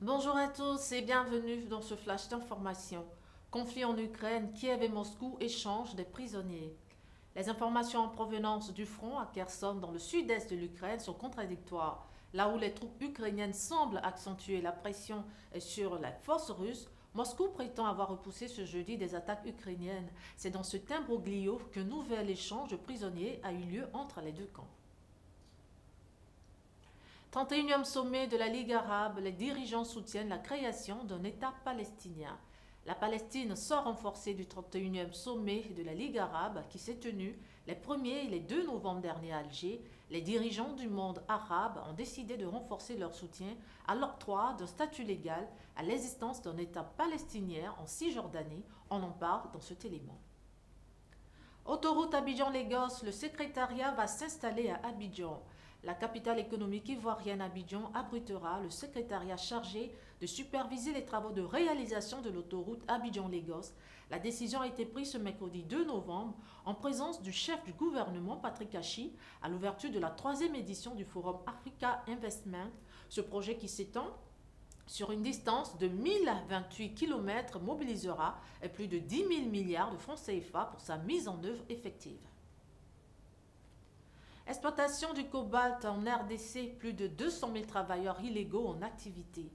Bonjour à tous et bienvenue dans ce flash d'information. Conflit en Ukraine, Kiev et Moscou échangent des prisonniers. Les informations en provenance du front à Kherson dans le sud-est de l'Ukraine sont contradictoires. Là où les troupes ukrainiennes semblent accentuer la pression sur les forces russes, Moscou prétend avoir repoussé ce jeudi des attaques ukrainiennes. C'est dans ce imbroglio qu'un nouvel échange de prisonniers a eu lieu entre les deux camps. 31e sommet de la Ligue arabe, les dirigeants soutiennent la création d'un État palestinien. La Palestine sort renforcée du 31e sommet de la Ligue arabe qui s'est tenu les 1er et les 2 novembre dernier à Alger. Les dirigeants du monde arabe ont décidé de renforcer leur soutien à l'octroi d'un statut légal à l'existence d'un État palestinien en Cisjordanie. On en parle dans cet élément. Autoroute Abidjan-Lagos, le secrétariat va s'installer à Abidjan. La capitale économique ivoirienne Abidjan abritera le secrétariat chargé de superviser les travaux de réalisation de l'autoroute Abidjan-Lagos. La décision a été prise ce mercredi 2 novembre en présence du chef du gouvernement Patrick Achi à l'ouverture de la 3e édition du Forum Africa Investment. Ce projet qui s'étend sur une distance de 1028 km mobilisera plus de 10 000 milliards de francs CFA pour sa mise en œuvre effective. Exploitation du cobalt en RDC, plus de 200 000 travailleurs illégaux en activité.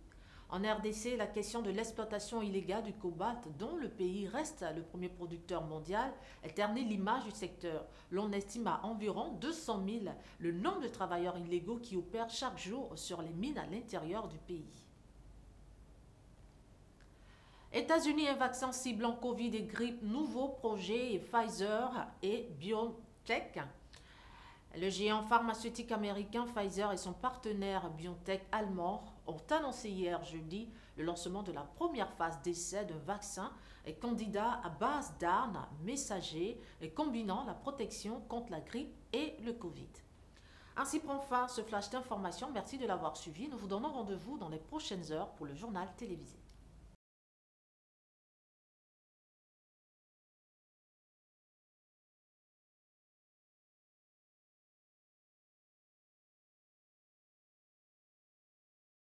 En RDC, la question de l'exploitation illégale du cobalt, dont le pays reste le premier producteur mondial, est ternit l'image du secteur. L'on estime à environ 200 000 le nombre de travailleurs illégaux qui opèrent chaque jour sur les mines à l'intérieur du pays. États-Unis, un vaccin ciblant Covid et grippe, nouveau projet Pfizer et BioNTech. Le géant pharmaceutique américain Pfizer et son partenaire BioNTech allemand ont annoncé hier jeudi le lancement de la première phase d'essai d'un vaccin et candidat à base d'ARN messager et combinant la protection contre la grippe et le Covid. Ainsi prend fin ce flash d'information. Merci de l'avoir suivi. Nous vous donnons rendez-vous dans les prochaines heures pour le journal télévisé.